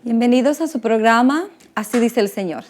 Bienvenidos a su programa, Así dice el Señor.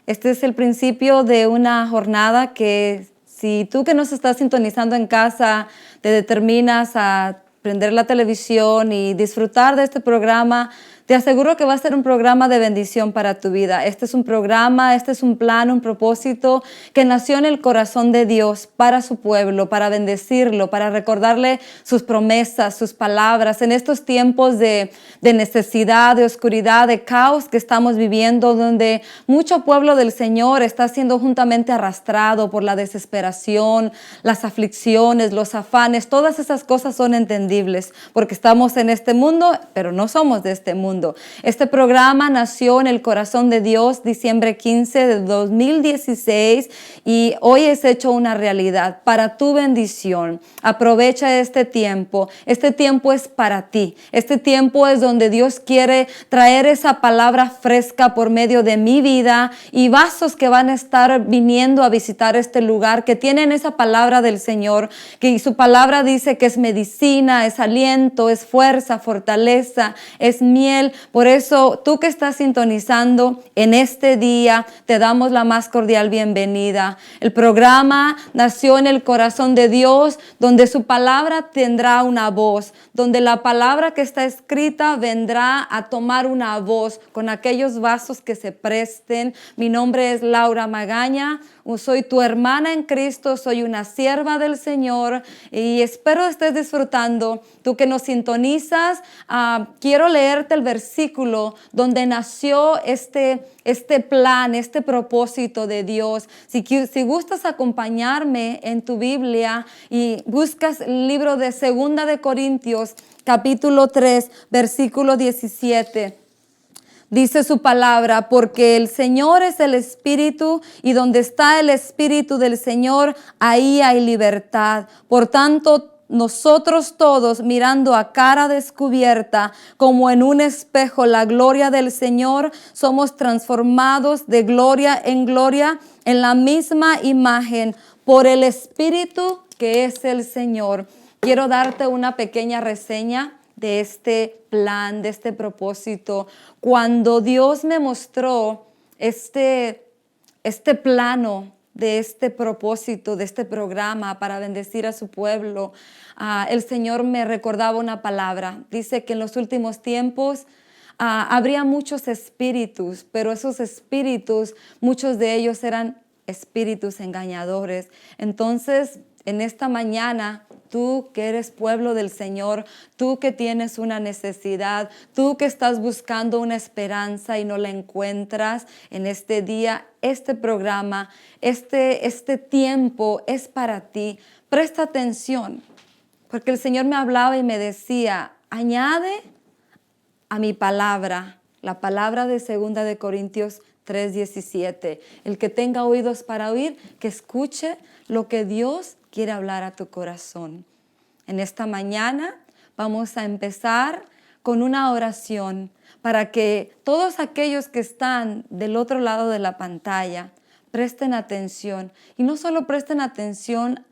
Este es el principio de una jornada que si tú que nos estás sintonizando en casa te determinas a prender la televisión y disfrutar de este programa, te aseguro que va a ser un programa de bendición para tu vida. Este es un programa, este es un plan, un propósito que nació en el corazón de Dios para su pueblo, para bendecirlo, para recordarle sus promesas, sus palabras. En estos tiempos de necesidad, de oscuridad, de caos que estamos viviendo, donde mucho pueblo del Señor está siendo juntamente arrastrado por la desesperación, las aflicciones, los afanes. Todas esas cosas son entendibles porque estamos en este mundo, pero no somos de este mundo. Este programa nació en el corazón de Dios diciembre 15 de 2016 y hoy es hecho una realidad para tu bendición. Aprovecha este tiempo. Este tiempo es para ti. Este tiempo es donde Dios quiere traer esa palabra fresca por medio de mi vida y vasos que van a estar viniendo a visitar este lugar, que tienen esa palabra del Señor, que su palabra dice que es medicina, es aliento, es fuerza, fortaleza, es miel. Por eso, tú que estás sintonizando en este día, te damos la más cordial bienvenida. El programa nació en el corazón de Dios, donde su palabra tendrá una voz, donde la palabra que está escrita vendrá a tomar una voz con aquellos vasos que se presten. Mi nombre es Laura Magaña. Soy tu hermana en Cristo, soy una sierva del Señor y espero estés disfrutando. Tú que nos sintonizas, quiero leerte el versículo donde nació este plan, este propósito de Dios. Si gustas acompañarme en tu Biblia y buscas el libro de 2 de Corintios, capítulo 3, versículo 17. Dice su palabra, porque el Señor es el Espíritu y donde está el Espíritu del Señor, ahí hay libertad. Por tanto, nosotros todos mirando a cara descubierta como en un espejo la gloria del Señor, somos transformados de gloria en la misma imagen por el Espíritu que es el Señor. Quiero darte una pequeña reseña de este plan, de este propósito. Cuando Dios me mostró este plano de este propósito, de este programa para bendecir a su pueblo, el Señor me recordaba una palabra. Dice que en los últimos tiempos habría muchos espíritus, pero esos espíritus, muchos de ellos eran espíritus engañadores. Entonces, en esta mañana, tú que eres pueblo del Señor, tú que tienes una necesidad, tú que estás buscando una esperanza y no la encuentras, en este día, este programa, este tiempo es para ti. Presta atención, porque el Señor me hablaba y me decía, añade a mi palabra, la palabra de 2 de Corintios 3:17. El que tenga oídos para oír, que escuche lo que Dios quiere hablar a tu corazón. En esta mañana vamos a empezar con una oración para que todos aquellos que están del otro lado de la pantalla presten atención. Y no solo presten atención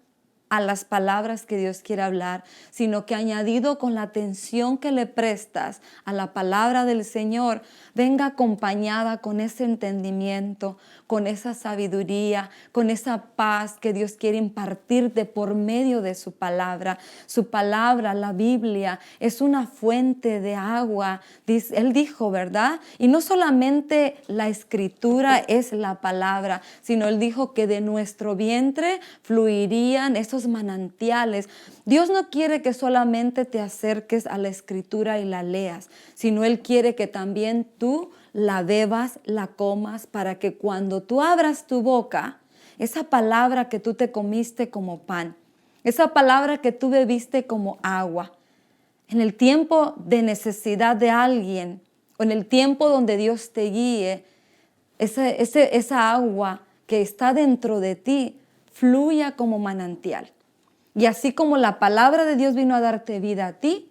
a las palabras que Dios quiere hablar, sino que añadido con la atención que le prestas a la palabra del Señor, venga acompañada con ese entendimiento, con esa sabiduría, con esa paz que Dios quiere impartirte por medio de su palabra. Su palabra, la Biblia, es una fuente de agua. Él dijo, ¿verdad? Y no solamente la escritura es la palabra, sino Él dijo que de nuestro vientre fluirían esos manantiales. Dios no quiere que solamente te acerques a la escritura y la leas, sino Él quiere que también tú la bebas, la comas, para que cuando tú abras tu boca, esa palabra que tú te comiste como pan, esa palabra que tú bebiste como agua, en el tiempo de necesidad de alguien o en el tiempo donde Dios te guíe, esa agua que está dentro de ti fluya como manantial. Y así como la palabra de Dios vino a darte vida a ti,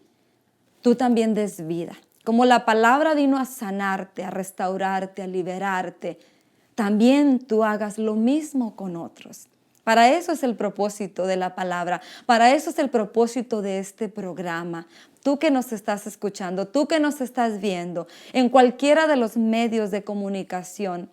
tú también des vida. Como la palabra vino a sanarte, a restaurarte, a liberarte, también tú hagas lo mismo con otros. Para eso es el propósito de la palabra. Para eso es el propósito de este programa. Tú que nos estás escuchando, tú que nos estás viendo, en cualquiera de los medios de comunicación,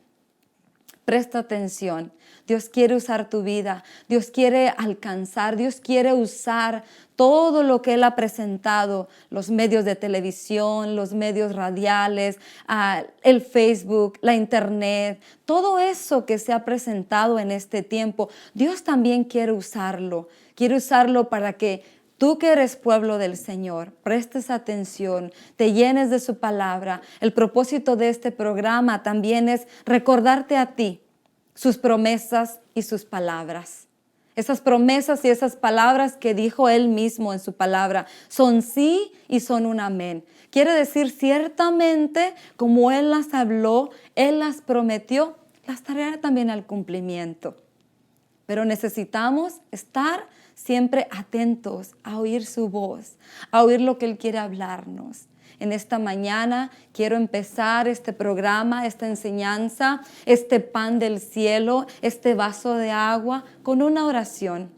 presta atención. Dios quiere usar tu vida. Dios quiere alcanzar. Dios quiere usar todo lo que Él ha presentado. Los medios de televisión, los medios radiales, el Facebook, la internet. Todo eso que se ha presentado en este tiempo, Dios también quiere usarlo. Quiere usarlo para que tú que eres pueblo del Señor, prestes atención, te llenes de su palabra. El propósito de este programa también es recordarte a ti sus promesas y sus palabras. Esas promesas y esas palabras que dijo Él mismo en su palabra son sí y son un amén. Quiere decir ciertamente como Él las habló, Él las prometió, las traerá también al cumplimiento. Pero necesitamos estar siempre atentos a oír su voz, a oír lo que Él quiere hablarnos. En esta mañana quiero empezar este programa, esta enseñanza, este pan del cielo, este vaso de agua con una oración.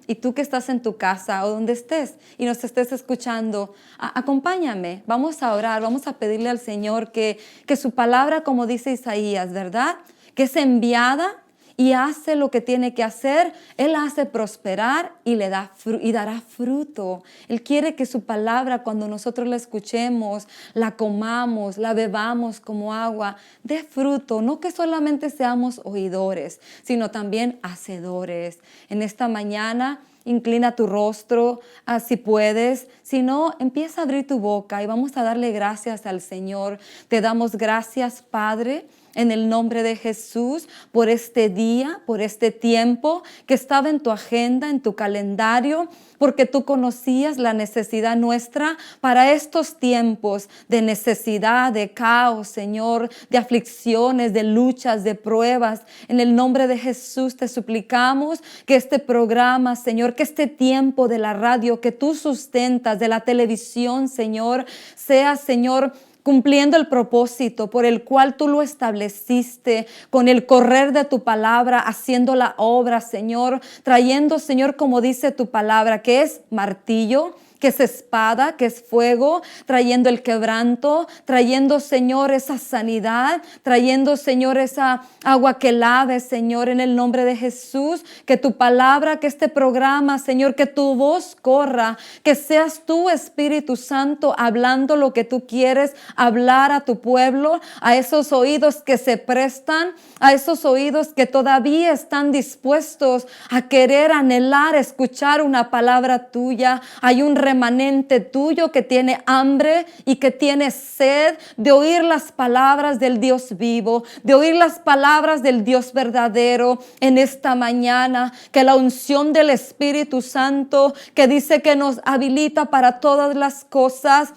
Y tú que estás en tu casa o donde estés y nos estés escuchando, acompáñame, vamos a orar, vamos a pedirle al Señor que su palabra, como dice Isaías, ¿verdad? Que es enviada y hace lo que tiene que hacer. Él hace prosperar y dará fruto. Él quiere que su palabra, cuando nosotros la escuchemos, la comamos, la bebamos como agua, dé fruto. No que solamente seamos oidores, sino también hacedores. En esta mañana, inclina tu rostro, si puedes. Si no, empieza a abrir tu boca y vamos a darle gracias al Señor. Te damos gracias, Padre, en el nombre de Jesús, por este día, por este tiempo que estaba en tu agenda, en tu calendario, porque tú conocías la necesidad nuestra para estos tiempos de necesidad, de caos, Señor, de aflicciones, de luchas, de pruebas. En el nombre de Jesús te suplicamos que este programa, Señor, que este tiempo de la radio que tú sustentas, de la televisión, Señor, sea, Señor, cumpliendo el propósito por el cual tú lo estableciste, con el correr de tu palabra, haciendo la obra, Señor, trayendo, Señor, como dice tu palabra, que es martillo, que es espada, que es fuego, trayendo el quebranto, trayendo, Señor, esa sanidad, trayendo, Señor, esa agua que lave, Señor, en el nombre de Jesús, que tu palabra, que este programa, Señor, que tu voz corra, que seas tú, Espíritu Santo, hablando lo que tú quieres hablar a tu pueblo, a esos oídos que se prestan, a esos oídos que todavía están dispuestos a querer anhelar, escuchar una palabra tuya. Hay un remanente tuyo que tiene hambre y que tiene sed de oír las palabras del Dios vivo, de oír las palabras del Dios verdadero en esta mañana. Que la unción del Espíritu Santo, que dice que nos habilita para todas las cosas,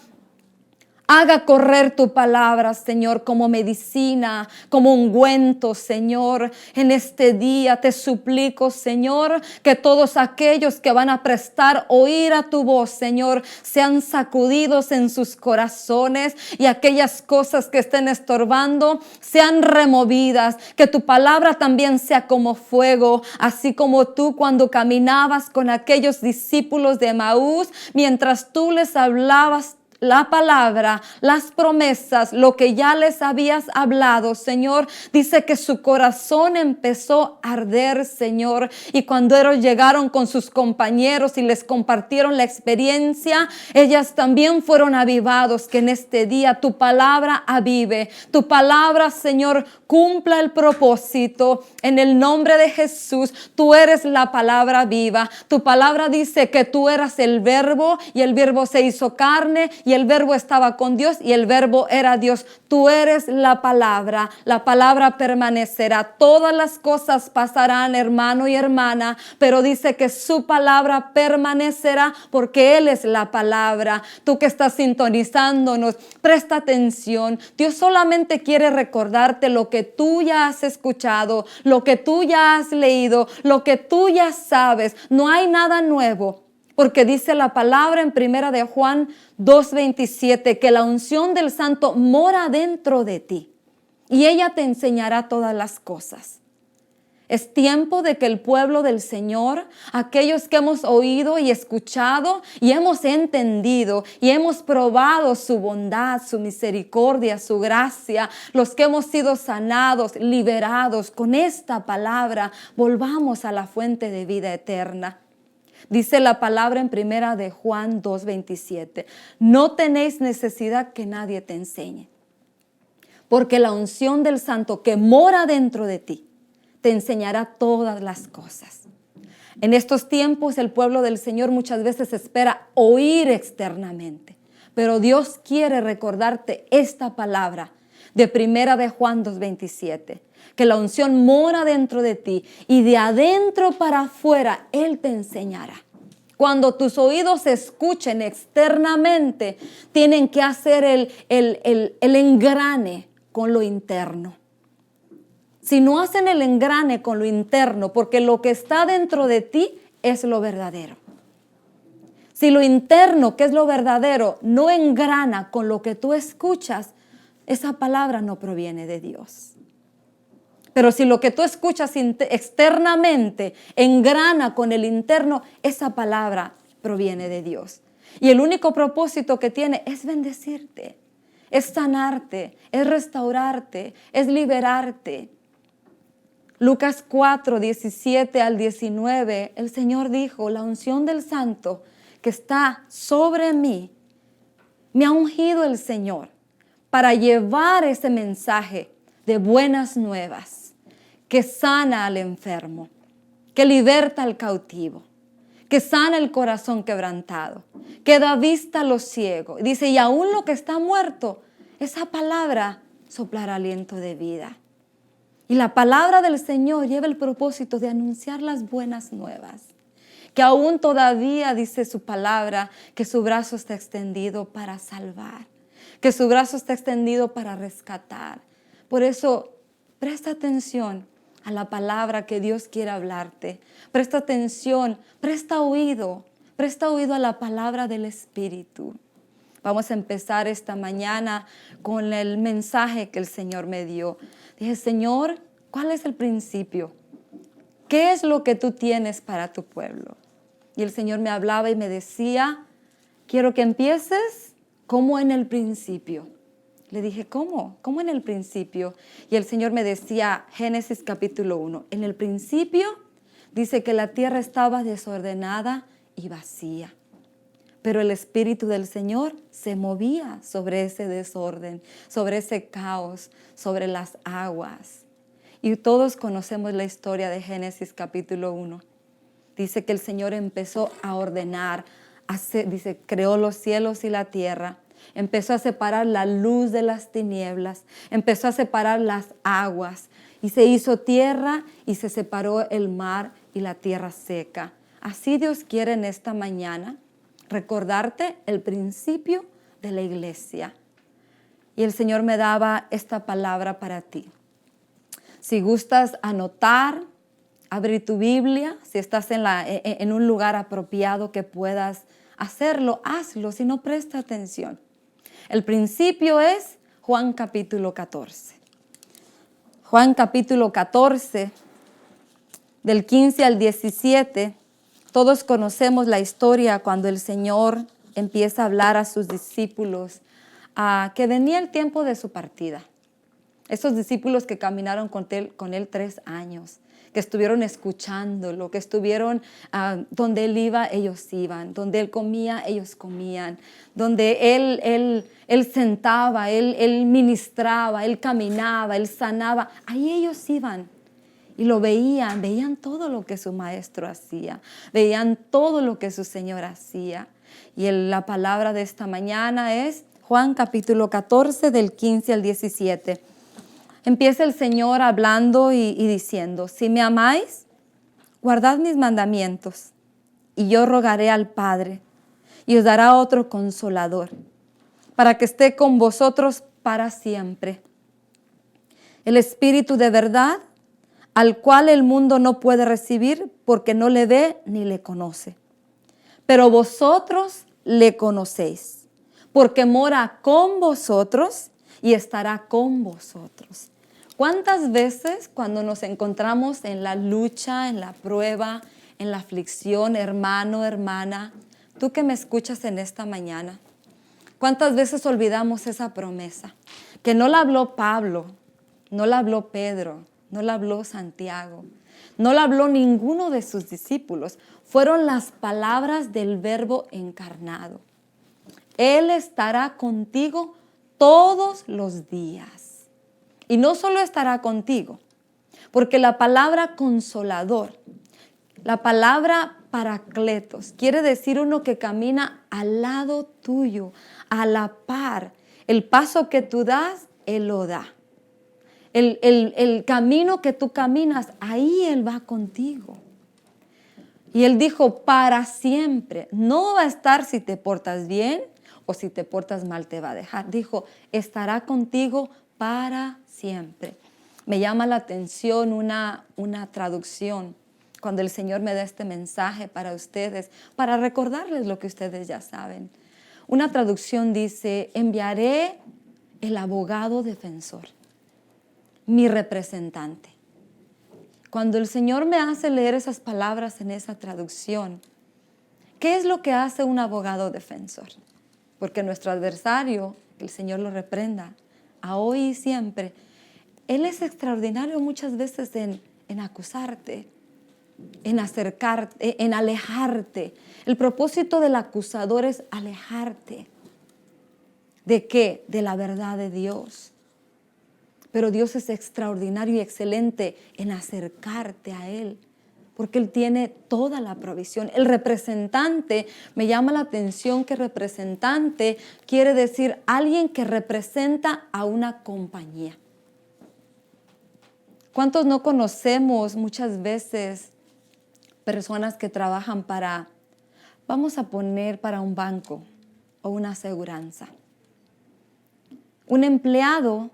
haga correr tu palabra, Señor, como medicina, como ungüento, Señor. En este día te suplico, Señor, que todos aquellos que van a prestar oír a tu voz, Señor, sean sacudidos en sus corazones y aquellas cosas que estén estorbando sean removidas. Que tu palabra también sea como fuego, así como tú cuando caminabas con aquellos discípulos de Emaús, mientras tú les hablabas la palabra, las promesas, lo que ya les habías hablado, Señor. Dice que su corazón empezó a arder, Señor. Y cuando ellos llegaron con sus compañeros y les compartieron la experiencia, ellas también fueron avivados. Que en este día tu palabra avive, tu palabra, Señor, cumpla el propósito. En el nombre de Jesús, tú eres la palabra viva. Tu palabra dice que tú eras el verbo y el verbo se hizo carne y el verbo estaba con Dios y el verbo era Dios. Tú eres la palabra permanecerá. Todas las cosas pasarán, hermano y hermana, pero dice que su palabra permanecerá porque Él es la palabra. Tú que estás sintonizándonos, presta atención. Dios solamente quiere recordarte lo que tú ya has escuchado, lo que tú ya has leído, lo que tú ya sabes. No hay nada nuevo. Porque dice la palabra en 1 de Juan 2:27 que la unción del Santo mora dentro de ti y ella te enseñará todas las cosas. Es tiempo de que el pueblo del Señor, aquellos que hemos oído y escuchado y hemos entendido y hemos probado su bondad, su misericordia, su gracia, los que hemos sido sanados, liberados con esta palabra, volvamos a la fuente de vida eterna. Dice la palabra en primera de Juan 2:27, no tenéis necesidad que nadie te enseñe, porque la unción del Santo que mora dentro de ti te enseñará todas las cosas. En estos tiempos el pueblo del Señor muchas veces espera oír externamente, pero Dios quiere recordarte esta palabra de primera de Juan 2:27, que la unción mora dentro de ti y de adentro para afuera Él te enseñará. Cuando tus oídos escuchen externamente, tienen que hacer el engrane con lo interno. Si no hacen el engrane con lo interno, porque lo que está dentro de ti es lo verdadero. Si lo interno, que es lo verdadero, no engrana con lo que tú escuchas, esa palabra no proviene de Dios. Pero si lo que tú escuchas externamente engrana con el interno, esa palabra proviene de Dios. Y el único propósito que tiene es bendecirte, es sanarte, es restaurarte, es liberarte. Lucas 4, 17 al 19, el Señor dijo, la unción del Santo que está sobre mí, me ha ungido el Señor para llevar ese mensaje de buenas nuevas, que sana al enfermo, que liberta al cautivo, que sana el corazón quebrantado, que da vista a los ciegos. Dice, y aún lo que está muerto, esa palabra soplará aliento de vida. Y la palabra del Señor lleva el propósito de anunciar las buenas nuevas. Que aún todavía dice su palabra que su brazo está extendido para salvar. Que su brazo está extendido para rescatar. Por eso, presta atención a la palabra que Dios quiere hablarte. Presta atención, presta oído a la palabra del Espíritu. Vamos a empezar esta mañana con el mensaje que el Señor me dio. Dije, Señor, ¿cuál es el principio? ¿Qué es lo que tú tienes para tu pueblo? Y el Señor me hablaba y me decía, quiero que empieces como en el principio. Le dije, ¿cómo? ¿Cómo en el principio? Y el Señor me decía, Génesis capítulo 1, en el principio dice que la tierra estaba desordenada y vacía. Pero el Espíritu del Señor se movía sobre ese desorden, sobre ese caos, sobre las aguas. Y todos conocemos la historia de Génesis capítulo 1. Dice que el Señor empezó a ordenar, dice, creó los cielos y la tierra. Empezó a separar la luz de las tinieblas, empezó a separar las aguas. Y se hizo tierra y se separó el mar y la tierra seca. Así Dios quiere en esta mañana recordarte el principio de la iglesia. Y el Señor me daba esta palabra para ti. Si gustas anotar, abrir tu Biblia, si estás en un lugar apropiado que puedas hacerlo, hazlo, si no presta atención. El principio es Juan capítulo 14. Juan capítulo 14, del 15 al 17. Todos conocemos la historia cuando el Señor empieza a hablar a sus discípulos que venía el tiempo de su partida. Esos discípulos que caminaron con él 3 años, que estuvieron escuchándolo, que estuvieron donde Él iba, ellos iban, donde Él comía, ellos comían, donde Él sentaba, Él ministraba, Él caminaba, Él sanaba, ahí ellos iban. Y lo veían todo lo que su maestro hacía, veían todo lo que su Señor hacía. Y la palabra de esta mañana es Juan capítulo 14 del 15 al 17. Empieza el Señor hablando y diciendo, si me amáis, guardad mis mandamientos, y yo rogaré al Padre, y os dará otro consolador, para que esté con vosotros para siempre. El Espíritu de verdad, al cual el mundo no puede recibir porque no le ve ni le conoce. Pero vosotros le conocéis, porque mora con vosotros y estará con vosotros. ¿Cuántas veces cuando nos encontramos en la lucha, en la prueba, en la aflicción, hermano, hermana, tú que me escuchas en esta mañana, cuántas veces olvidamos esa promesa? Que no la habló Pablo, no la habló Pedro, no la habló Santiago, no la habló ninguno de sus discípulos. Fueron las palabras del Verbo encarnado. Él estará contigo todos los días. Y no solo estará contigo, porque la palabra consolador, la palabra paracletos, quiere decir uno que camina al lado tuyo, a la par. El paso que tú das, Él lo da. El camino que tú caminas, ahí Él va contigo. Y Él dijo, para siempre. No va a estar si te portas bien o si te portas mal te va a dejar. Dijo, estará contigo para siempre. Me llama la atención una traducción cuando el Señor me da este mensaje para ustedes, para recordarles lo que ustedes ya saben. Una traducción dice, enviaré el abogado defensor, mi representante. Cuando el Señor me hace leer esas palabras en esa traducción, ¿qué es lo que hace un abogado defensor? Porque nuestro adversario, que el Señor lo reprenda, a hoy y siempre, Él es extraordinario muchas veces en acusarte, en acercarte, en alejarte. El propósito del acusador es alejarte. ¿De qué? De la verdad de Dios. Pero Dios es extraordinario y excelente en acercarte a Él, porque Él tiene toda la provisión. El representante, me llama la atención que representante quiere decir alguien que representa a una compañía. ¿Cuántos no conocemos muchas veces personas que trabajan para, vamos a poner para un banco o una aseguranza? Un empleado,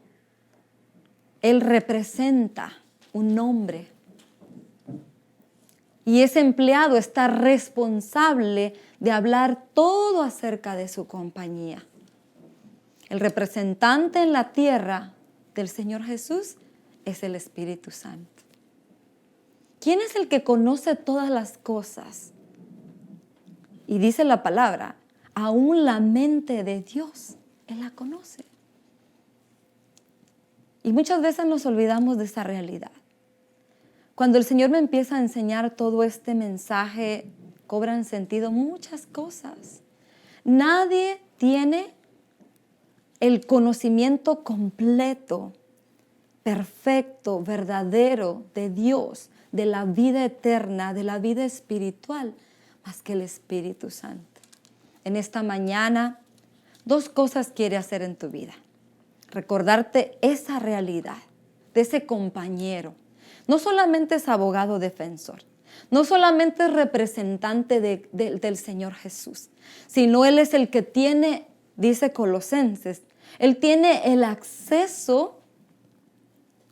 él representa un nombre. Y ese empleado está responsable de hablar todo acerca de su compañía. El representante en la tierra del Señor Jesús es el Espíritu Santo. ¿Quién es el que conoce todas las cosas? Y dice la palabra, aún la mente de Dios, Él la conoce. Y muchas veces nos olvidamos de esa realidad. Cuando el Señor me empieza a enseñar todo este mensaje, cobran sentido muchas cosas. Nadie tiene el conocimiento completo, perfecto, verdadero de Dios, de la vida eterna, de la vida espiritual, más que el Espíritu Santo. En esta mañana, 2 cosas quiere hacer en tu vida. Recordarte esa realidad de ese compañero. No solamente es abogado defensor, no solamente es representante del Señor Jesús, sino Él es el que tiene, dice Colosenses, Él tiene el acceso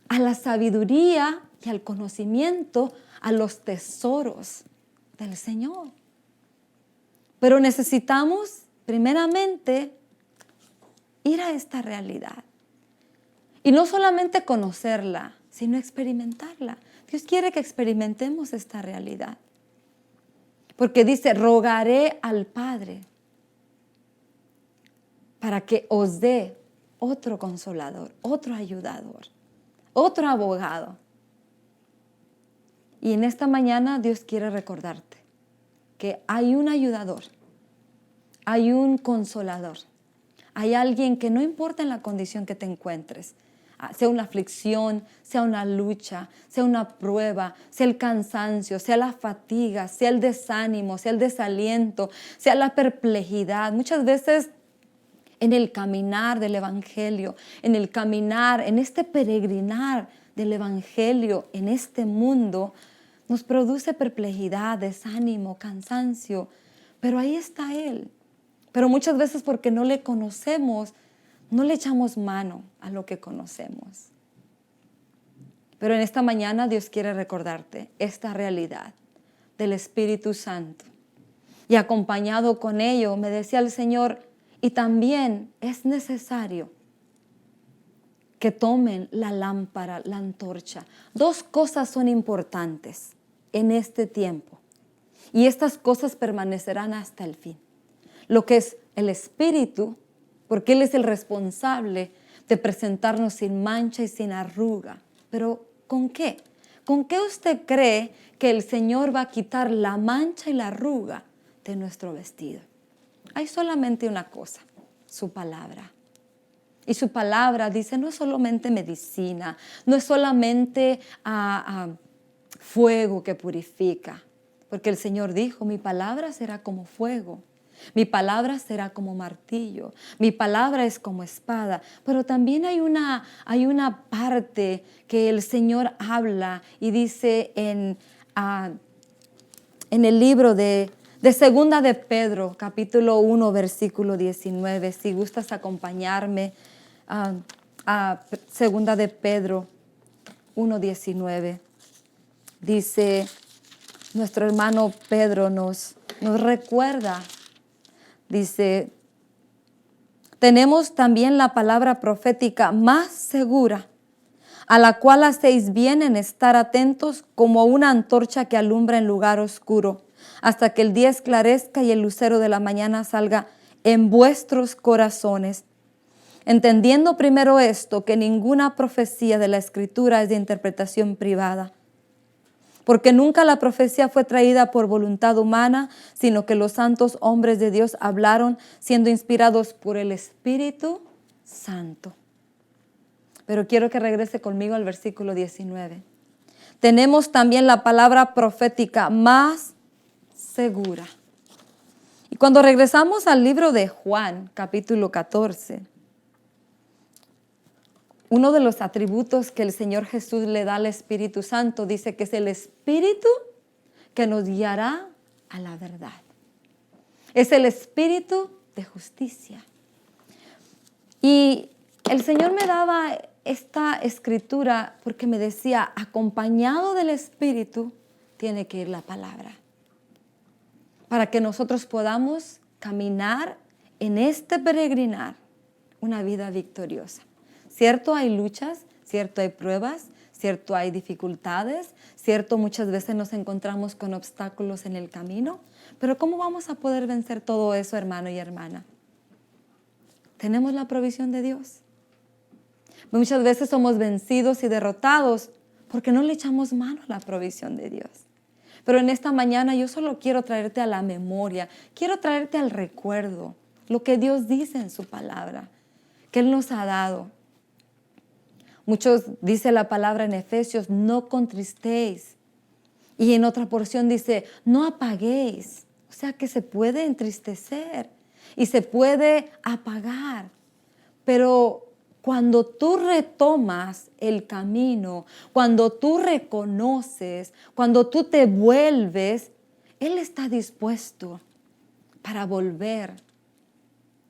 a la sabiduría y al conocimiento, a los tesoros del Señor. Pero necesitamos, primeramente, ir a esta realidad. Y no solamente conocerla, sino experimentarla. Dios quiere que experimentemos esta realidad. Porque dice, rogaré al Padre para que os dé otro consolador, otro ayudador, otro abogado. Y en esta mañana Dios quiere recordarte que hay un ayudador, hay un consolador, hay alguien que no importa en la condición que te encuentres, sea una aflicción, sea una lucha, sea una prueba, sea el cansancio, sea la fatiga, sea el desánimo, sea el desaliento, sea la perplejidad. Muchas veces en el caminar del Evangelio, en el caminar, en este peregrinar del Evangelio, en este mundo, nos produce perplejidad, desánimo, cansancio. Pero ahí está Él. Pero muchas veces porque no le conocemos, no le echamos mano a lo que conocemos. Pero en esta mañana Dios quiere recordarte esta realidad del Espíritu Santo. Y acompañado con ello, me decía el Señor, y también es necesario que tomen la lámpara, la antorcha. Dos cosas son importantes en este tiempo y estas cosas permanecerán hasta el fin. Lo que es el Espíritu, porque Él es el responsable de presentarnos sin mancha y sin arruga. Pero ¿con qué? ¿Con qué usted cree que el Señor va a quitar la mancha y la arruga de nuestro vestido? Hay solamente una cosa, su palabra. Y su palabra dice, no es solamente medicina, no es solamente fuego que purifica. Porque el Señor dijo, mi palabra será como fuego. Mi palabra será como martillo. Mi palabra es como espada. Pero también hay una parte que el Señor habla y dice en el libro de Segunda de Pedro, capítulo 1, versículo 19. Si gustas acompañarme a Segunda de Pedro 1:19. Dice, nuestro hermano Pedro nos recuerda, dice, tenemos también la palabra profética más segura, a la cual hacéis bien en estar atentos como una antorcha que alumbra en lugar oscuro, hasta que el día esclarezca y el lucero de la mañana salga en vuestros corazones. Entendiendo primero esto, que ninguna profecía de la Escritura es de interpretación privada, porque nunca la profecía fue traída por voluntad humana, sino que los santos hombres de Dios hablaron siendo inspirados por el Espíritu Santo. Pero quiero que regrese conmigo al versículo 19. Tenemos también la palabra profética más segura. Y cuando regresamos al libro de Juan, capítulo 14, uno de los atributos que el Señor Jesús le da al Espíritu Santo dice que es el Espíritu que nos guiará a la verdad. Es el Espíritu de justicia. Y el Señor me daba esta escritura porque me decía, acompañado del Espíritu tiene que ir la palabra. Para que nosotros podamos caminar en este peregrinar una vida victoriosa. Cierto, hay luchas, cierto, hay pruebas, cierto, hay dificultades, cierto, muchas veces nos encontramos con obstáculos en el camino, pero ¿cómo vamos a poder vencer todo eso, hermano y hermana? Tenemos la provisión de Dios. Muchas veces somos vencidos y derrotados porque no le echamos mano a la provisión de Dios. Pero en esta mañana yo solo quiero traerte a la memoria, quiero traerte al recuerdo lo que Dios dice en su palabra, que Él nos ha dado. Muchos dice la palabra en Efesios, no contristéis. Y en otra porción dice, no apaguéis. O sea que se puede entristecer y se puede apagar. Pero cuando tú retomas el camino, cuando tú reconoces, cuando tú te vuelves, Él está dispuesto para volver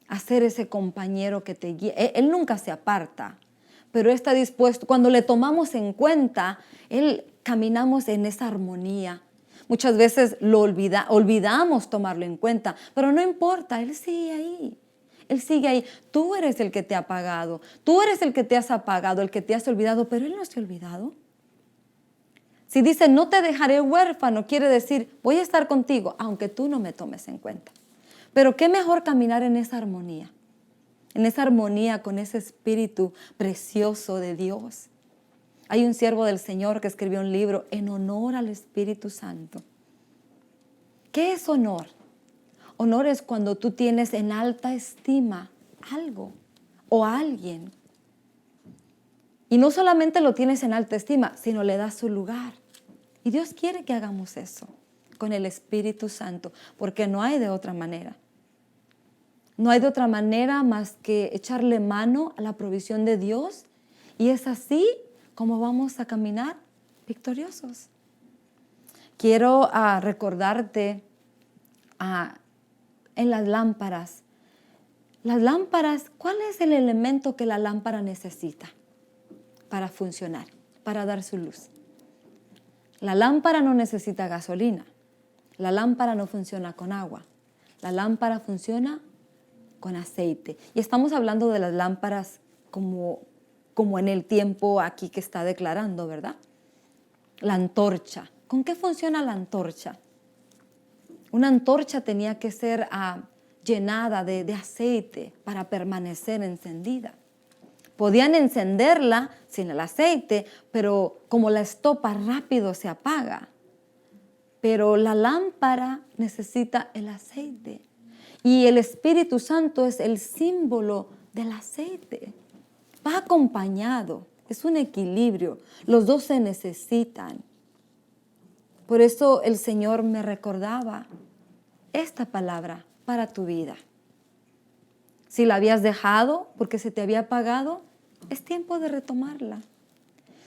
a ser ese compañero que te guía. Él nunca se aparta. Pero está dispuesto, cuando le tomamos en cuenta, caminamos en esa armonía. Muchas veces olvidamos tomarlo en cuenta, pero no importa, Él sigue ahí. Él sigue ahí. Tú eres el que te ha apagado, tú eres el que te has apagado, el que te has olvidado, pero Él no se ha olvidado. Si dice, no te dejaré huérfano, quiere decir, voy a estar contigo, aunque tú no me tomes en cuenta. Pero qué mejor caminar en esa armonía. En esa armonía con ese espíritu precioso de Dios. Hay un siervo del Señor que escribió un libro en honor al Espíritu Santo. ¿Qué es honor? Honor es cuando tú tienes en alta estima algo o alguien. Y no solamente lo tienes en alta estima, sino le das su lugar. Y Dios quiere que hagamos eso con el Espíritu Santo, porque no hay de otra manera. No hay de otra manera más que echarle mano a la provisión de Dios y es así como vamos a caminar victoriosos. Quiero recordarte en las lámparas. Las lámparas, ¿cuál es el elemento que la lámpara necesita para funcionar, para dar su luz? La lámpara no necesita gasolina. La lámpara no funciona con agua. La lámpara funciona con aceite. Y estamos hablando de las lámparas como como en el tiempo aquí que está declarando, ¿verdad? La antorcha. ¿Con qué funciona la antorcha? Una antorcha tenía que ser llenada de aceite para permanecer encendida. Podían encenderla sin el aceite, pero como la estopa rápido se apaga. Pero la lámpara necesita el aceite. Y el Espíritu Santo es el símbolo del aceite. Va acompañado, es un equilibrio. Los dos se necesitan. Por eso el Señor me recordaba esta palabra para tu vida. Si la habías dejado porque se te había apagado, es tiempo de retomarla.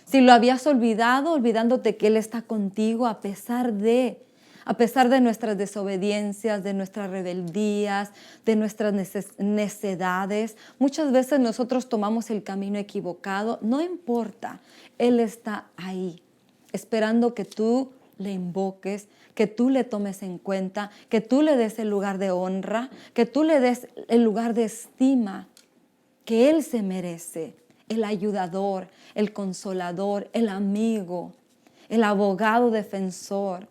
Si lo habías olvidado, olvidándote que Él está contigo a pesar de nuestras desobediencias, de nuestras rebeldías, de nuestras necedades. Muchas veces nosotros tomamos el camino equivocado. No importa, Él está ahí, esperando que tú le invoques, que tú le tomes en cuenta, que tú le des el lugar de honra, que tú le des el lugar de estima que Él se merece. El ayudador, el consolador, el amigo, el abogado defensor,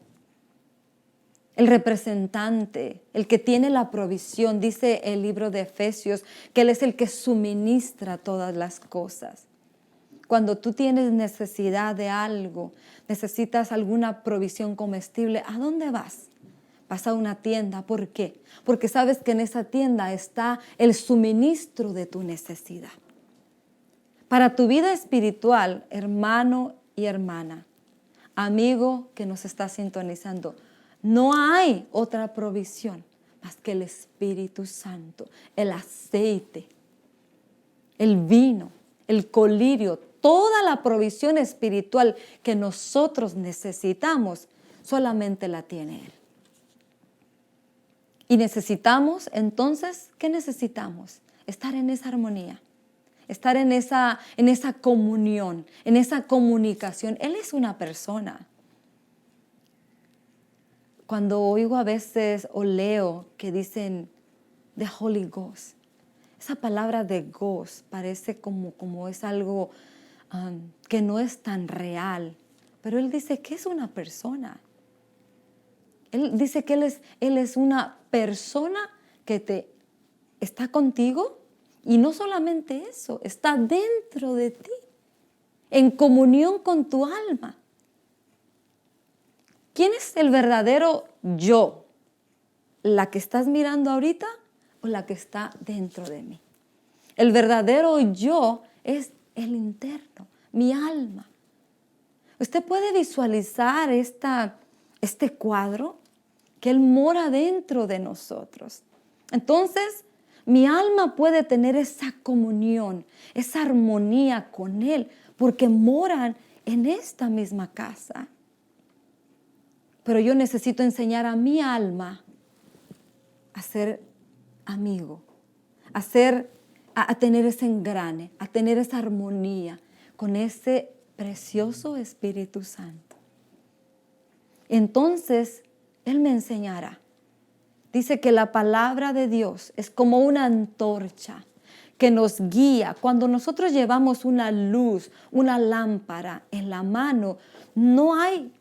el representante, el que tiene la provisión. Dice el libro de Efesios que Él es el que suministra todas las cosas. Cuando tú tienes necesidad de algo, necesitas alguna provisión comestible, ¿a dónde vas? Vas a una tienda. ¿Por qué? Porque sabes que en esa tienda está el suministro de tu necesidad. Para tu vida espiritual, hermano y hermana, amigo que nos está sintonizando, no hay otra provisión más que el Espíritu Santo, el aceite, el vino, el colirio, toda la provisión espiritual que nosotros necesitamos, solamente la tiene Él. Y necesitamos, entonces, ¿qué necesitamos? Estar en esa armonía. Estar en esa comunión, en esa comunicación. Él es una persona. Cuando oigo a veces o leo que dicen the Holy Ghost, esa palabra de Ghost parece como es algo que no es tan real. Pero Él dice que es una persona. Él dice que Él es una persona que está contigo. Y no solamente eso, está dentro de ti, en comunión con tu alma. ¿Quién es el verdadero yo? ¿La que estás mirando ahorita o la que está dentro de mí? El verdadero yo es el interno, mi alma. Usted puede visualizar este cuadro, que Él mora dentro de nosotros. Entonces, mi alma puede tener esa comunión, esa armonía con Él, porque moran en esta misma casa. Pero yo necesito enseñar a mi alma a ser amigo, a tener ese engrane, a tener esa armonía con ese precioso Espíritu Santo. Entonces, Él me enseñará. Dice que la palabra de Dios es como una antorcha que nos guía. Cuando nosotros llevamos una luz, una lámpara en la mano, no hay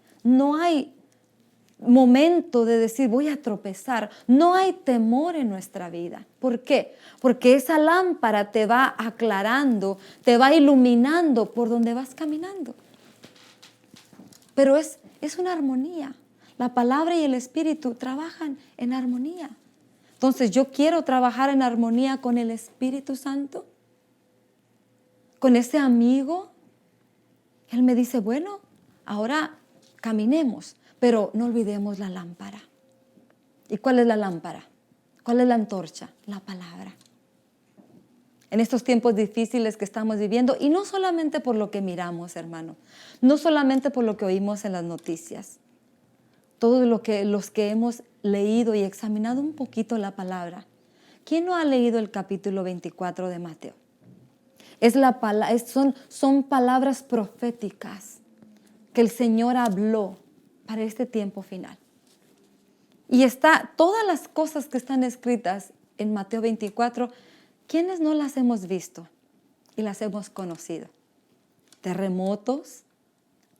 momento de decir voy a tropezar. No hay temor en nuestra vida. ¿Por qué? Porque esa lámpara te va aclarando, te va iluminando por donde vas caminando. Pero es una armonía. La palabra y el Espíritu trabajan en armonía. Entonces, yo quiero trabajar en armonía con el Espíritu Santo, con ese amigo. Él me dice, bueno, ahora caminemos, pero no olvidemos la lámpara. ¿Y cuál es la lámpara? ¿Cuál es la antorcha? La palabra. En estos tiempos difíciles que estamos viviendo, y no solamente por lo que miramos, hermano, no solamente por lo que oímos en las noticias, todos los que hemos leído y examinado un poquito la palabra. ¿Quién no ha leído el capítulo 24 de Mateo? Son palabras proféticas que el Señor habló para este tiempo final. Y todas las cosas que están escritas en Mateo 24, ¿quiénes no las hemos visto? y las hemos conocido. Terremotos,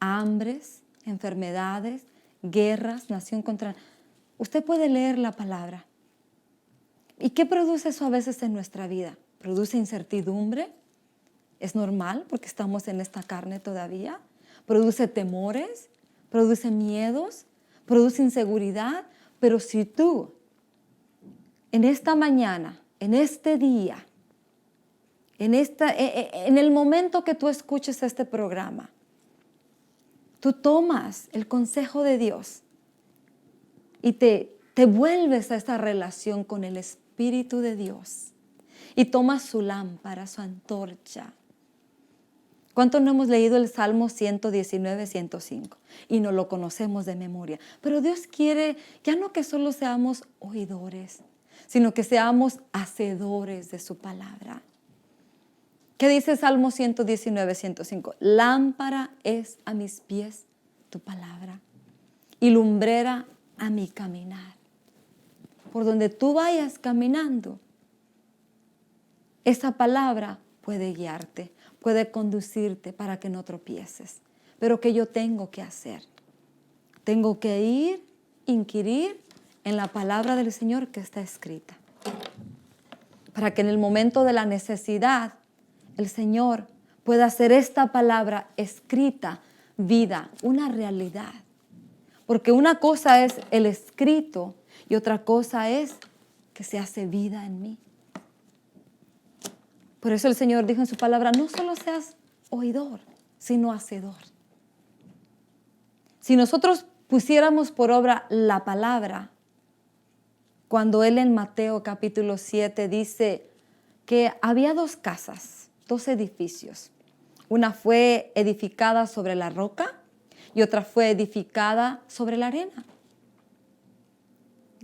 hambres, enfermedades, guerras, nación contra... Usted puede leer la palabra. ¿Y qué produce eso a veces en nuestra vida? ¿Produce incertidumbre? ¿Es normal porque estamos en esta carne todavía? ¿Produce temores? ¿Produce miedos? ¿Produce inseguridad? Pero si tú, en esta mañana, en este día, en el momento que tú escuches este programa, tú tomas el consejo de Dios y te vuelves a esta relación con el Espíritu de Dios y tomas su lámpara, su antorcha. ¿Cuántos no hemos leído el Salmo 119, 105? Y no lo conocemos de memoria. Pero Dios quiere ya no que solo seamos oidores, sino que seamos hacedores de su palabra. ¿Qué dice Salmo 119, 105? Lámpara es a mis pies tu palabra y lumbrera a mi caminar. Por donde tú vayas caminando, esa palabra puede guiarte, puede conducirte para que no tropieces. Pero ¿qué yo tengo que hacer? Tengo que ir, inquirir en la palabra del Señor que está escrita. Para que en el momento de la necesidad, el Señor pueda hacer esta palabra escrita vida, una realidad. Porque una cosa es el escrito y otra cosa es que se hace vida en mí. Por eso el Señor dijo en su palabra, no solo seas oidor, sino hacedor. Si nosotros pusiéramos por obra la palabra, cuando Él en Mateo capítulo 7 dice que había dos casas, dos edificios. Una fue edificada sobre la roca y otra fue edificada sobre la arena.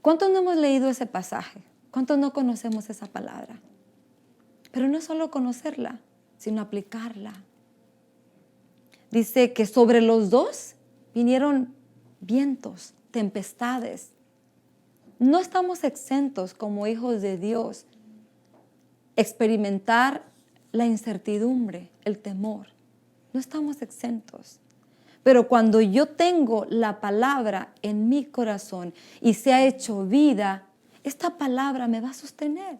¿Cuántos no hemos leído ese pasaje? ¿Cuántos no conocemos esa palabra? Pero no solo conocerla, sino aplicarla. Dice que sobre los dos vinieron vientos, tempestades. No estamos exentos como hijos de Dios experimentar la incertidumbre, el temor. No estamos exentos. Pero cuando yo tengo la palabra en mi corazón y se ha hecho vida, esta palabra me va a sostener.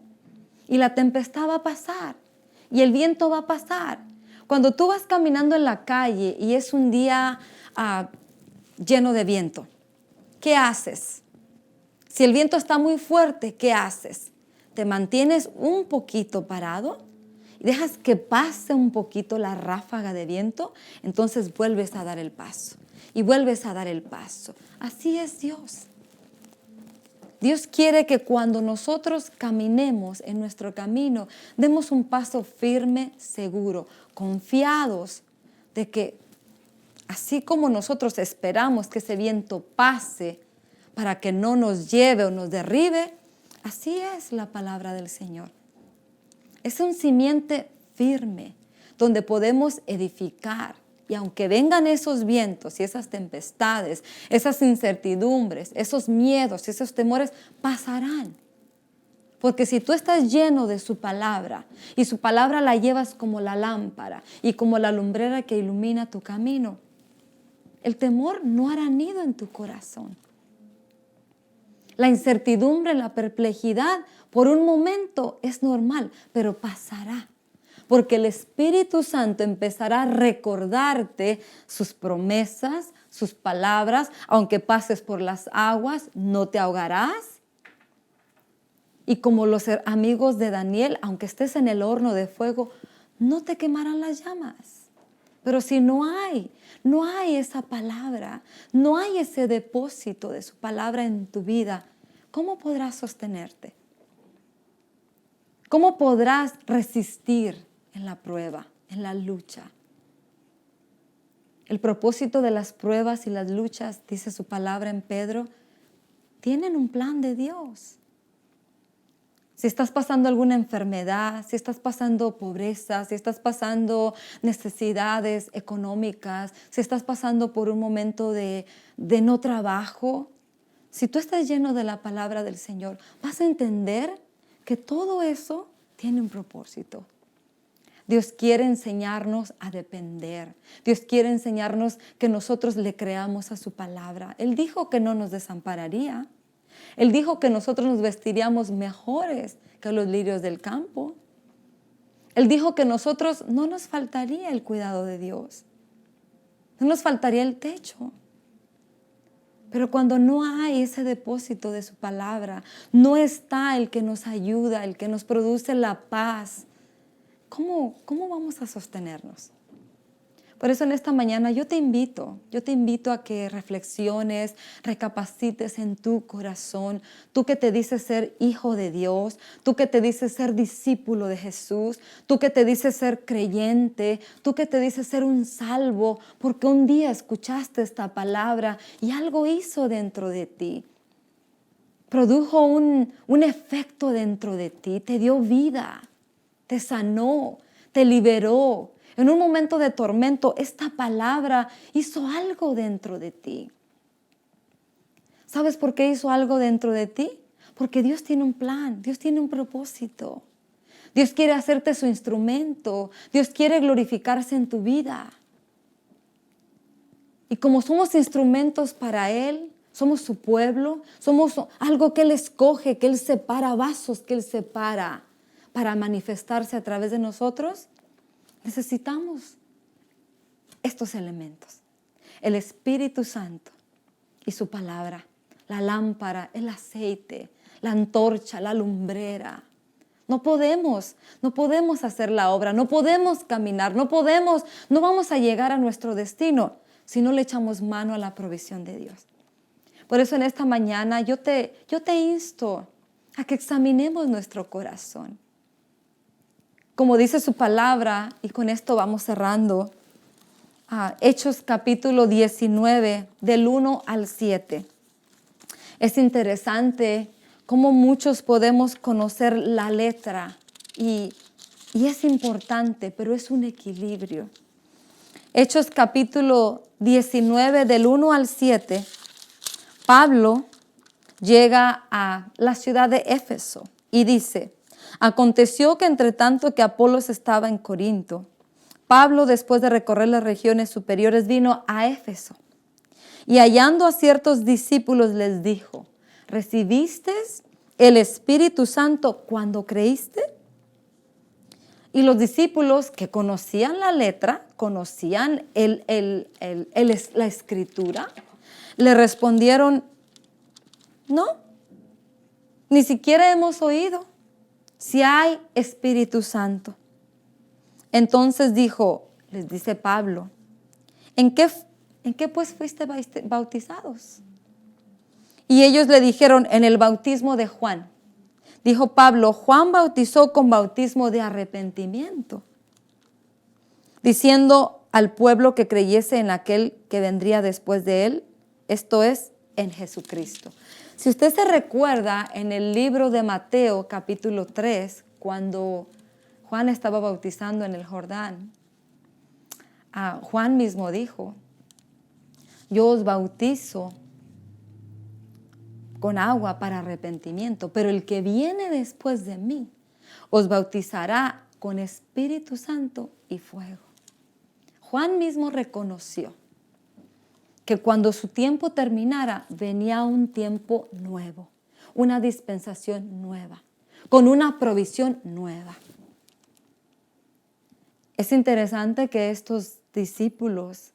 Y la tempestad va a pasar. Y el viento va a pasar. Cuando tú vas caminando en la calle y es un día lleno de viento, ¿qué haces? Si el viento está muy fuerte, ¿qué haces? ¿Te mantienes un poquito parado y dejas que pase un poquito la ráfaga de viento? Entonces vuelves a dar el paso y vuelves a dar el paso. Así es Dios. Dios quiere que cuando nosotros caminemos en nuestro camino, demos un paso firme, seguro, confiados de que así como nosotros esperamos que ese viento pase para que no nos lleve o nos derribe, así es la palabra del Señor. Es un simiente firme donde podemos edificar. Y aunque vengan esos vientos y esas tempestades, esas incertidumbres, esos miedos, esos temores, pasarán. Porque si tú estás lleno de su palabra y su palabra la llevas como la lámpara y como la lumbrera que ilumina tu camino, el temor no hará nido en tu corazón. La incertidumbre, la perplejidad, por un momento es normal, pero pasará. Porque el Espíritu Santo empezará a recordarte sus promesas, sus palabras. Aunque pases por las aguas, no te ahogarás. Y como los amigos de Daniel, aunque estés en el horno de fuego, no te quemarán las llamas. Pero si no hay esa palabra, no hay ese depósito de su palabra en tu vida, ¿cómo podrás sostenerte? ¿Cómo podrás resistir en la prueba, en la lucha? El propósito de las pruebas y las luchas, dice su palabra en Pedro, tienen un plan de Dios. Si estás pasando alguna enfermedad, si estás pasando pobreza, si estás pasando necesidades económicas, si estás pasando por un momento de no trabajo, si tú estás lleno de la palabra del Señor, vas a entender que todo eso tiene un propósito. Dios quiere enseñarnos a depender. Dios quiere enseñarnos que nosotros le creamos a su palabra. Él dijo que no nos desampararía. Él dijo que nosotros nos vestiríamos mejores que los lirios del campo. Él dijo que nosotros no nos faltaría el cuidado de Dios. No nos faltaría el techo. Pero cuando no hay ese depósito de su palabra, no está el que nos ayuda, el que nos produce la paz, ¿cómo vamos a sostenernos? Por eso en esta mañana yo te invito a que reflexiones, recapacites en tu corazón, tú que te dices ser hijo de Dios, tú que te dices ser discípulo de Jesús, tú que te dices ser creyente, tú que te dices ser un salvo, porque un día escuchaste esta palabra y algo hizo dentro de ti. Produjo un efecto dentro de ti, te dio vida, te sanó, te liberó. En un momento de tormento, esta palabra hizo algo dentro de ti. ¿Sabes por qué hizo algo dentro de ti? Porque Dios tiene un plan, Dios tiene un propósito. Dios quiere hacerte su instrumento, Dios quiere glorificarse en tu vida. Y como somos instrumentos para Él, somos su pueblo, somos algo que Él escoge, que Él separa, vasos que Él separa para manifestarse a través de nosotros. Necesitamos estos elementos, el Espíritu Santo y su palabra, la lámpara, el aceite, la antorcha, la lumbrera. No podemos hacer la obra, no podemos caminar, no vamos a llegar a nuestro destino si no le echamos mano a la provisión de Dios. Por eso en esta mañana yo te insto a que examinemos nuestro corazón. Como dice su palabra, y con esto vamos cerrando, Hechos capítulo 19, del 1 al 7. Es interesante cómo muchos podemos conocer la letra y es importante, pero es un equilibrio. Hechos capítulo 19, del 1 al 7, Pablo llega a la ciudad de Éfeso y dice: aconteció que entre tanto que Apolos estaba en Corinto, Pablo, después de recorrer las regiones superiores, vino a Éfeso. Y hallando a ciertos discípulos les dijo: ¿recibiste el Espíritu Santo cuando creíste? Y los discípulos, que conocían la letra, conocían la escritura, le respondieron: no, ni siquiera hemos oído si hay Espíritu Santo. Entonces les dice Pablo: ¿En qué pues fuiste bautizados? Y ellos le dijeron: en el bautismo de Juan. Dijo Pablo: Juan bautizó con bautismo de arrepentimiento, diciendo al pueblo que creyese en aquel que vendría después de él, esto es, en Jesucristo. Si usted se recuerda en el libro de Mateo capítulo 3, cuando Juan estaba bautizando en el Jordán, Juan mismo dijo: yo os bautizo con agua para arrepentimiento, pero el que viene después de mí os bautizará con Espíritu Santo y fuego. Juan mismo reconoció que cuando su tiempo terminara, venía un tiempo nuevo, una dispensación nueva, con una provisión nueva. Es interesante que estos discípulos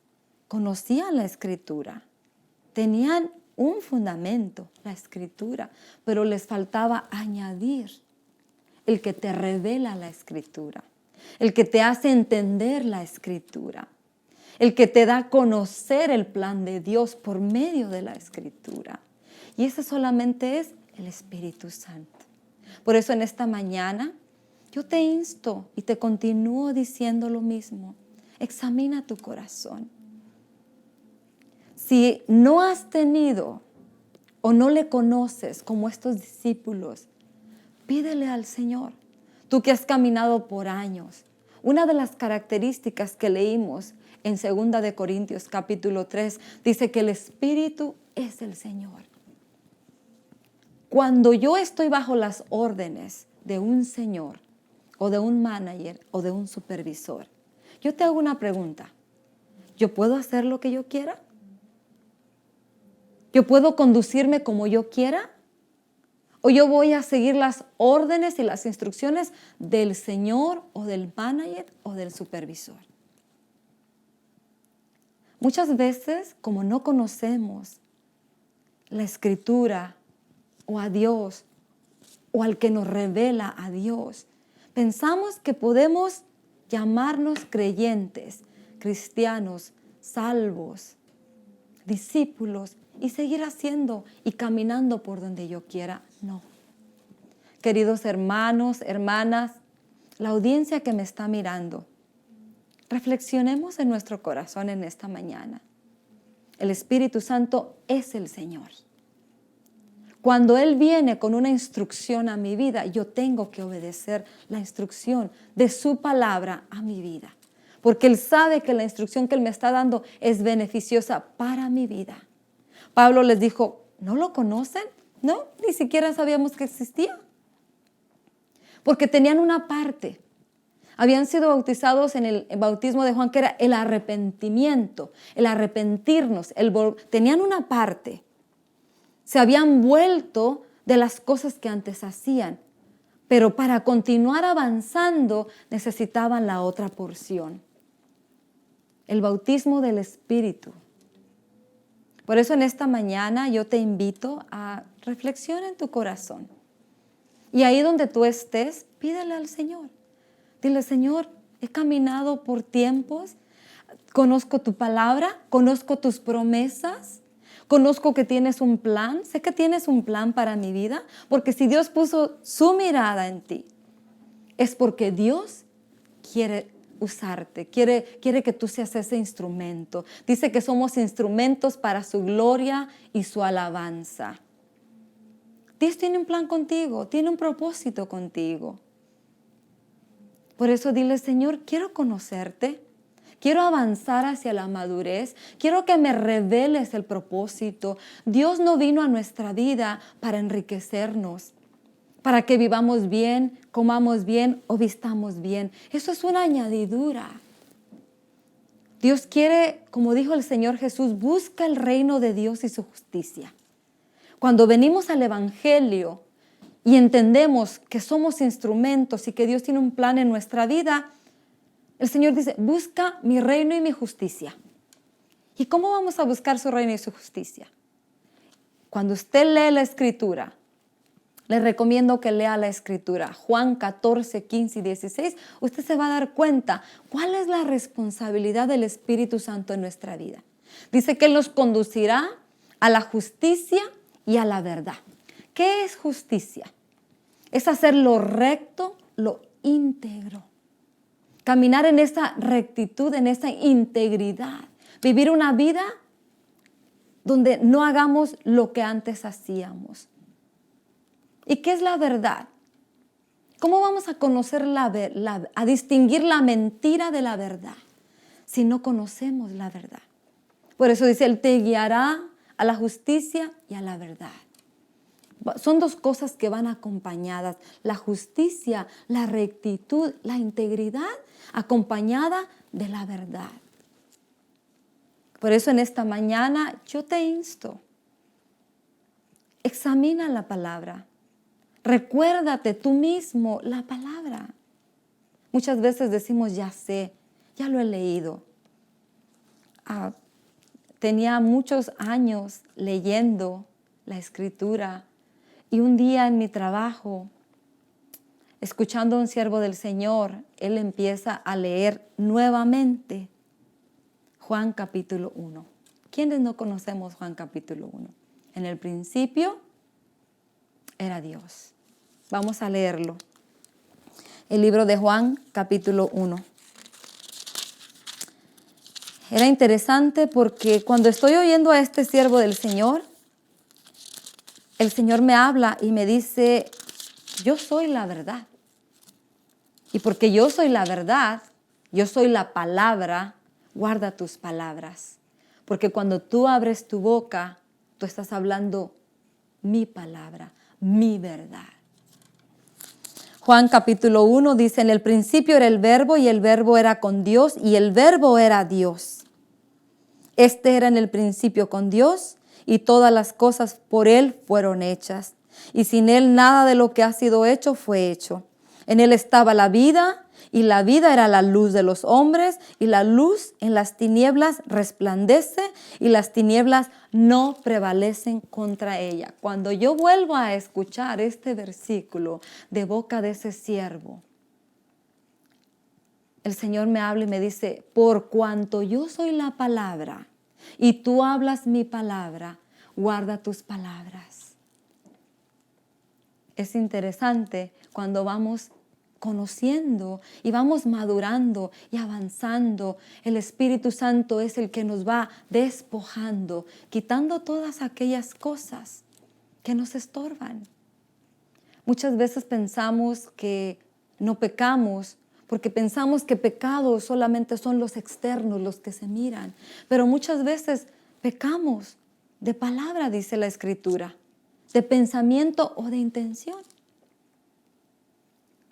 conocían la Escritura, tenían un fundamento, la Escritura, pero les faltaba añadir el que te revela la Escritura, el que te hace entender la Escritura, el que te da a conocer el plan de Dios por medio de la Escritura. Y ese solamente es el Espíritu Santo. Por eso en esta mañana yo te insto y te continúo diciendo lo mismo. Examina tu corazón. Si no has tenido o no le conoces como estos discípulos, pídele al Señor. Tú que has caminado por años. Una de las características que leímos en 2 de Corintios capítulo 3 dice que el Espíritu es el Señor. Cuando yo estoy bajo las órdenes de un Señor, o de un manager o de un supervisor. Yo te hago una pregunta. ¿Yo puedo hacer lo que yo quiera? ¿Yo puedo conducirme como yo quiera? ¿O yo voy a seguir las órdenes y las instrucciones del Señor o del manager o del supervisor? Muchas veces, como no conocemos la Escritura o a Dios o al que nos revela a Dios, pensamos que podemos llamarnos creyentes, cristianos, salvos, discípulos y seguir haciendo y caminando por donde yo quiera. No. Queridos hermanos, hermanas, la audiencia que me está mirando, reflexionemos en nuestro corazón en esta mañana. El Espíritu Santo es el Señor. Cuando Él viene con una instrucción a mi vida, yo tengo que obedecer la instrucción de su palabra a mi vida. Porque Él sabe que la instrucción que Él me está dando es beneficiosa para mi vida. Pablo les dijo, ¿no lo conocen? No, ni siquiera sabíamos que existía. Porque tenían una parte. Habían sido bautizados en el bautismo de Juan, que era el arrepentimiento, el arrepentirnos. Tenían una parte. Se habían vuelto de las cosas que antes hacían. Pero para continuar avanzando necesitaban la otra porción. El bautismo del Espíritu. Por eso en esta mañana yo te invito a reflexionar en tu corazón. Y ahí donde tú estés, pídele al Señor. Dile, Señor, he caminado por tiempos, conozco tu palabra, conozco tus promesas, conozco que tienes un plan, sé que tienes un plan para mi vida, porque si Dios puso su mirada en ti, es porque Dios quiere usarte, quiere que tú seas ese instrumento. Dice que somos instrumentos para su gloria y su alabanza. Dios tiene un plan contigo, tiene un propósito contigo. Por eso dile, Señor, quiero conocerte, quiero avanzar hacia la madurez, quiero que me reveles el propósito. Dios no vino a nuestra vida para enriquecernos, para que vivamos bien, comamos bien o vistamos bien. Eso es una añadidura. Dios quiere, como dijo el Señor Jesús, busca el reino de Dios y su justicia. Cuando venimos al Evangelio y entendemos que somos instrumentos y que Dios tiene un plan en nuestra vida, el Señor dice, busca mi reino y mi justicia. ¿Y cómo vamos a buscar su reino y su justicia? Cuando usted lee la Escritura, le recomiendo que lea la Escritura, Juan 14, 15 y 16, usted se va a dar cuenta cuál es la responsabilidad del Espíritu Santo en nuestra vida. Dice que Él nos conducirá a la justicia y a la verdad. ¿Qué es justicia? Es hacer lo recto, lo íntegro. Caminar en esa rectitud, en esa integridad. Vivir una vida donde no hagamos lo que antes hacíamos. ¿Y qué es la verdad? ¿Cómo vamos a conocer a distinguir la mentira de la verdad si no conocemos la verdad? Por eso dice, Él te guiará a la justicia y a la verdad. Son dos cosas que van acompañadas. La justicia, la rectitud, la integridad, acompañada de la verdad. Por eso en esta mañana yo te insto. Examina la palabra. Recuérdate tú mismo la palabra. Muchas veces decimos, ya sé, ya lo he leído. Tenía muchos años leyendo la Escritura y un día en mi trabajo, escuchando a un siervo del Señor, él empieza a leer nuevamente Juan capítulo 1. ¿Quiénes no conocemos Juan capítulo 1? En el principio era Dios. Vamos a leerlo. El libro de Juan capítulo 1. Era interesante porque cuando estoy oyendo a este siervo del Señor, el Señor me habla y me dice, yo soy la verdad. Y porque yo soy la verdad, yo soy la palabra, guarda tus palabras. Porque cuando tú abres tu boca, tú estás hablando mi palabra, mi verdad. Juan capítulo 1 dice, en el principio era el verbo y el verbo era con Dios y el verbo era Dios. Este era en el principio con Dios y todas las cosas por Él fueron hechas. Y sin Él nada de lo que ha sido hecho fue hecho. En Él estaba la vida y la vida era la luz de los hombres y la luz en las tinieblas resplandece y las tinieblas no prevalecen contra ella. Cuando yo vuelvo a escuchar este versículo de boca de ese siervo, el Señor me habla y me dice, por cuanto yo soy la palabra y tú hablas mi palabra, guarda tus palabras. Es interesante cuando vamos conociendo y vamos madurando y avanzando. El Espíritu Santo es el que nos va despojando, quitando todas aquellas cosas que nos estorban. Muchas veces pensamos que no pecamos porque pensamos que pecados solamente son los externos, los que se miran. Pero muchas veces pecamos de palabra, dice la Escritura, de pensamiento o de intención.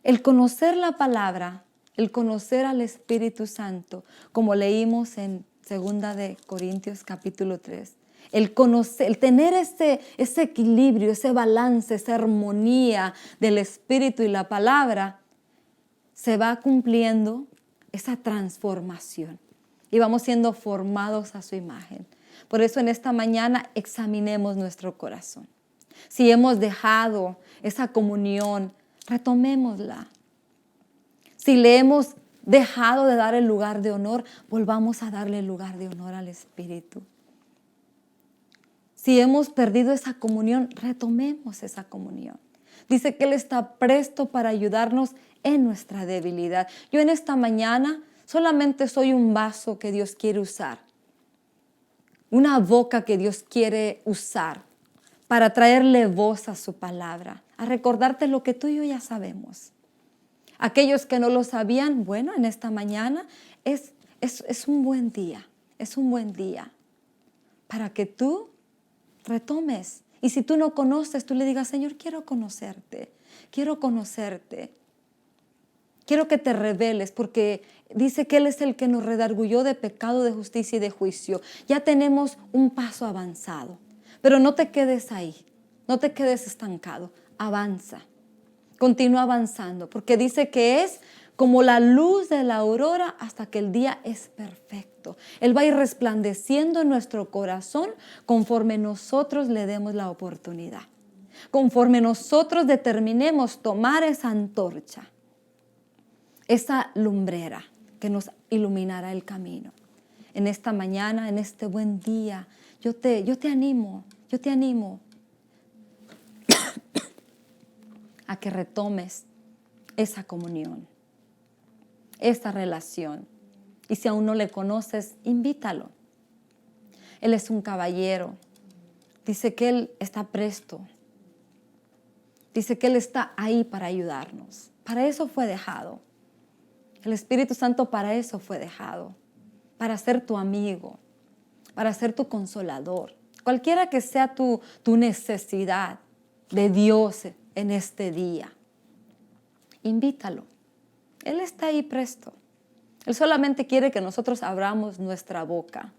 El conocer la palabra, el conocer al Espíritu Santo, como leímos en 2 de Corintios capítulo 3, el conocer, el tener ese equilibrio, ese balance, esa armonía del Espíritu y la palabra, se va cumpliendo esa transformación y vamos siendo formados a su imagen. Por eso en esta mañana examinemos nuestro corazón. Si hemos dejado esa comunión, retomémosla. Si le hemos dejado de dar el lugar de honor, volvamos a darle el lugar de honor al Espíritu. Si hemos perdido esa comunión, retomemos esa comunión. Dice que Él está presto para ayudarnos en nuestra debilidad. Yo en esta mañana solamente soy un vaso que Dios quiere usar, una boca que Dios quiere usar para traerle voz a su palabra, a recordarte lo que tú y yo ya sabemos. Aquellos que no lo sabían, bueno, en esta mañana es un buen día, es un buen día para que tú retomes. Y si tú no conoces, tú le digas, Señor, quiero conocerte, quiero conocerte. Quiero que te reveles, porque dice que Él es el que nos redarguyó de pecado, de justicia y de juicio. Ya tenemos un paso avanzado, pero no te quedes ahí, no te quedes estancado, avanza, continúa avanzando, porque dice que es como la luz de la aurora hasta que el día es perfecto. Él va a ir resplandeciendo en nuestro corazón conforme nosotros le demos la oportunidad, conforme nosotros determinemos tomar esa antorcha, esa lumbrera que nos iluminará el camino. En esta mañana, en este buen día, yo te animo a que retomes esa comunión, esa relación. Y si aún no le conoces, invítalo. Él es un caballero. Dice que Él está presto. Dice que Él está ahí para ayudarnos. Para eso fue dejado. El Espíritu Santo para eso fue dejado, para ser tu amigo, para ser tu consolador. Cualquiera que sea tu necesidad de Dios en este día, invítalo. Él está ahí presto. Él solamente quiere que nosotros abramos nuestra boca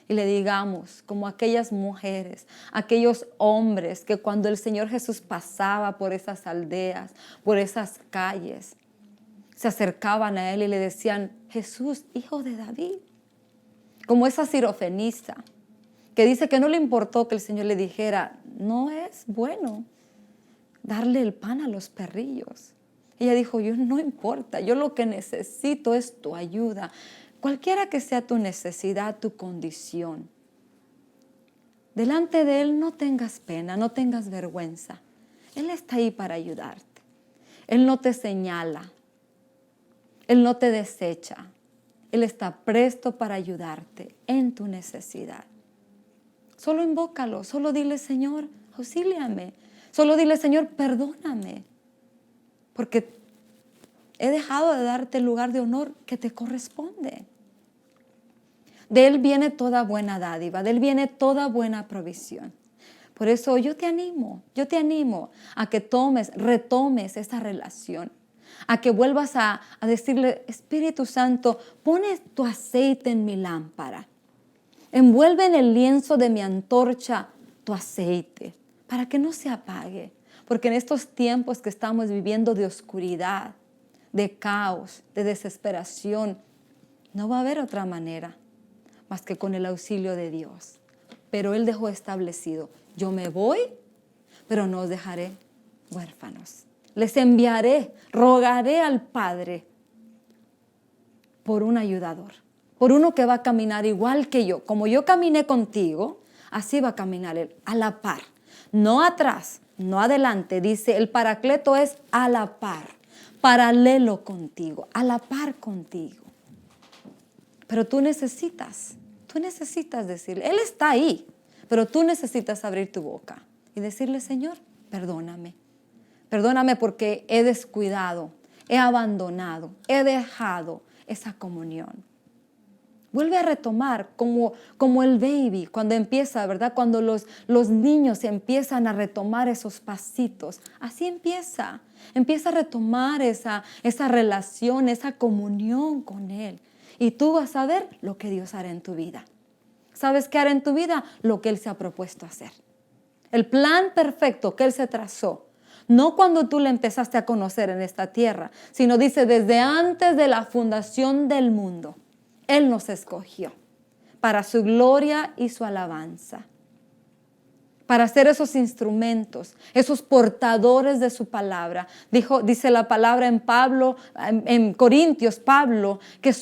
y le digamos, como aquellas mujeres, aquellos hombres que cuando el Señor Jesús pasaba por esas aldeas, por esas calles, se acercaban a Él y le decían, Jesús, hijo de David. Como esa sirofenista que dice que no le importó que el Señor le dijera, no es bueno darle el pan a los perrillos. Ella dijo, yo no importa, yo lo que necesito es tu ayuda. Cualquiera que sea tu necesidad, tu condición, delante de Él no tengas pena, no tengas vergüenza. Él está ahí para ayudarte. Él no te señala. Él no te desecha. Él está presto para ayudarte en tu necesidad. Solo invócalo, solo dile, Señor, auxíliame. Solo dile, Señor, perdóname. Porque he dejado de darte el lugar de honor que te corresponde. De Él viene toda buena dádiva, de Él viene toda buena provisión. Por eso yo te animo a que retomes esa relación, a que vuelvas a decirle, Espíritu Santo, pone tu aceite en mi lámpara, envuelve en el lienzo de mi antorcha tu aceite, para que no se apague, porque en estos tiempos que estamos viviendo de oscuridad, de caos, de desesperación, no va a haber otra manera más que con el auxilio de Dios. Pero Él dejó establecido, yo me voy, pero no os dejaré huérfanos. Les enviaré, rogaré al Padre por un ayudador, por uno que va a caminar igual que yo. Como yo caminé contigo, así va a caminar Él, a la par. No atrás, no adelante. Dice, el Paracleto es a la par, paralelo contigo, a la par contigo. Pero tú necesitas decirle, Él está ahí, pero tú necesitas abrir tu boca y decirle, Señor, perdóname. Perdóname porque he descuidado, he abandonado, he dejado esa comunión. Vuelve a retomar como el baby, cuando empieza, ¿verdad? Cuando los niños empiezan a retomar esos pasitos. Así empieza. Empieza a retomar esa relación, esa comunión con Él. Y tú vas a ver lo que Dios hará en tu vida. ¿Sabes qué hará en tu vida? Lo que Él se ha propuesto hacer. El plan perfecto que Él se trazó. No cuando tú le empezaste a conocer en esta tierra, sino dice desde antes de la fundación del mundo. Él nos escogió para su gloria y su alabanza. Para ser esos instrumentos, esos portadores de su palabra. Dice la palabra en Corintios, Pablo, que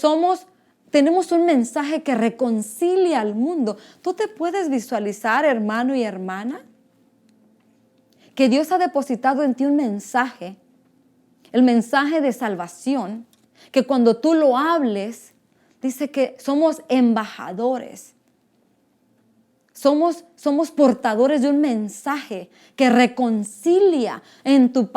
tenemos un mensaje que reconcilia al mundo. ¿Tú te puedes visualizar, hermano y hermana? Que Dios ha depositado en ti un mensaje, el mensaje de salvación, que cuando tú lo hables, dice que somos embajadores. Somos portadores de un mensaje que reconcilia. En tu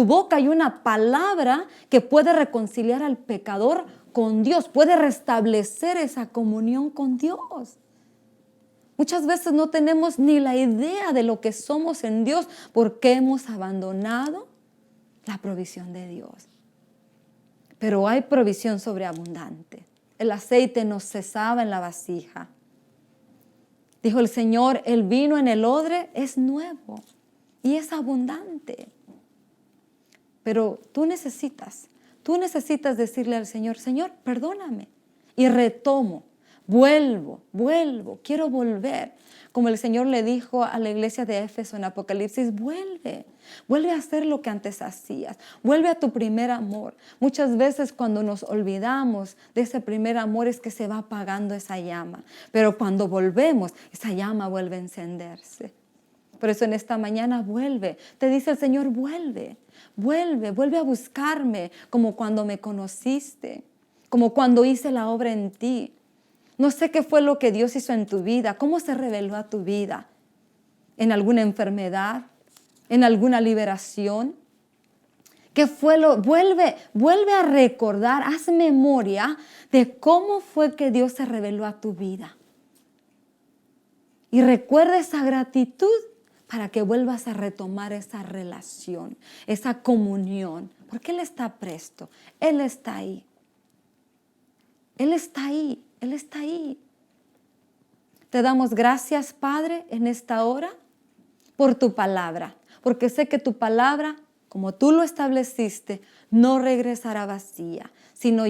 boca hay una palabra que puede reconciliar al pecador con Dios, puede restablecer esa comunión con Dios. Muchas veces no tenemos ni la idea de lo que somos en Dios porque hemos abandonado la provisión de Dios. Pero hay provisión sobreabundante. El aceite no cesaba en la vasija. Dijo el Señor, el vino en el odre es nuevo y es abundante. Pero tú necesitas decirle al Señor, Señor, perdóname. Y retomo, vuelvo, quiero volver. Como el Señor le dijo a la iglesia de Éfeso en Apocalipsis, vuelve a hacer lo que antes hacías, vuelve a tu primer amor. Muchas veces cuando nos olvidamos de ese primer amor es que se va apagando esa llama, pero cuando volvemos, esa llama vuelve a encenderse. Por eso en esta mañana vuelve, te dice el Señor, vuelve a buscarme como cuando me conociste, como cuando hice la obra en ti. No sé qué fue lo que Dios hizo en tu vida, cómo se reveló a tu vida, en alguna enfermedad, en alguna liberación. ¿Qué fue vuelve a recordar, haz memoria de cómo fue que Dios se reveló a tu vida. Y recuerda esa gratitud para que vuelvas a retomar esa relación, esa comunión, porque Él está presto, Él está ahí. Él está ahí. Él está ahí. Te damos gracias, Padre, en esta hora por tu palabra, porque sé que tu palabra, como tú lo estableciste, no regresará vacía, sino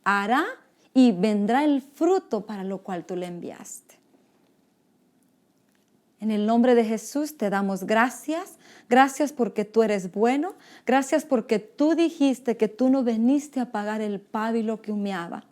hará y vendrá el fruto para lo cual tú le enviaste. En el nombre de Jesús te damos gracias. Gracias porque tú eres bueno. Gracias porque tú dijiste que tú no viniste a apagar el pábilo que humeaba,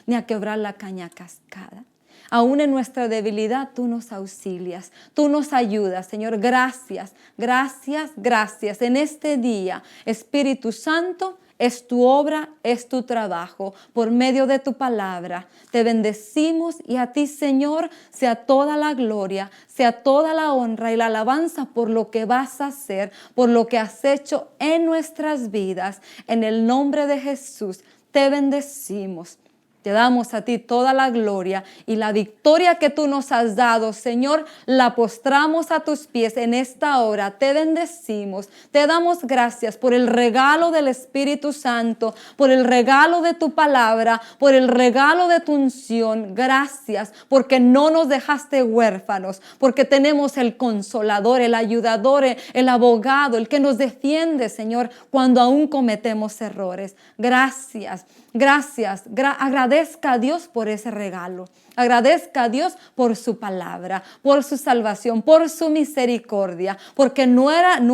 ni a quebrar la caña cascada. Aún en nuestra debilidad tú nos auxilias, tú nos ayudas, Señor. Gracias. En este día, Espíritu Santo, es tu obra, es tu trabajo, por medio de tu palabra. Te bendecimos y a ti, Señor, sea toda la gloria, sea toda la honra y la alabanza por lo que vas a hacer, por lo que has hecho en nuestras vidas. En el nombre de Jesús, te bendecimos. Te damos a ti toda la gloria y la victoria que tú nos has dado, Señor, la postramos a tus pies en esta hora. Te bendecimos, te damos gracias por el regalo del Espíritu Santo, por el regalo de tu palabra, por el regalo de tu unción. Gracias porque no nos dejaste huérfanos, porque tenemos el consolador, el ayudador, el abogado, el que nos defiende, Señor, cuando aún cometemos errores. Gracias. Gracias, agradezca a Dios por ese regalo, agradezca a Dios por su palabra, por su salvación, por su misericordia, porque no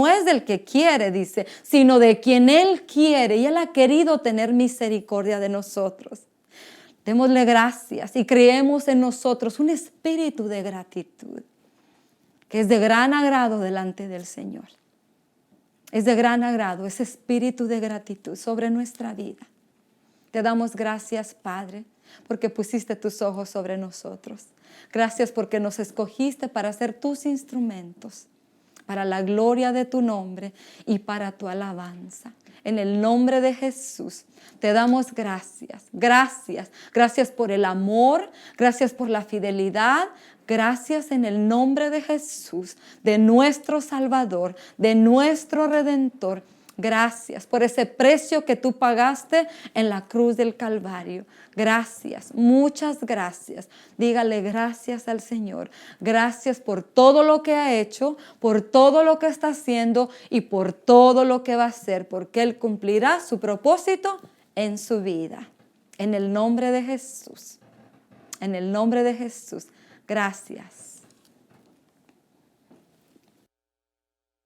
es del que quiere, dice, sino de quien Él quiere y Él ha querido tener misericordia de nosotros. Démosle gracias y creemos en nosotros un espíritu de gratitud, que es de gran agrado delante del Señor. Es de gran agrado ese espíritu de gratitud sobre nuestra vida. Te damos gracias, Padre, porque pusiste tus ojos sobre nosotros. Gracias porque nos escogiste para ser tus instrumentos, para la gloria de tu nombre y para tu alabanza. En el nombre de Jesús, te damos gracias, gracias. Gracias por el amor, gracias por la fidelidad. Gracias en el nombre de Jesús, de nuestro Salvador, de nuestro Redentor. Gracias por ese precio que tú pagaste en la cruz del Calvario. Gracias, muchas gracias. Dígale gracias al Señor. Gracias por todo lo que ha hecho, por todo lo que está haciendo y por todo lo que va a hacer, porque Él cumplirá su propósito en su vida. En el nombre de Jesús. En el nombre de Jesús. Gracias.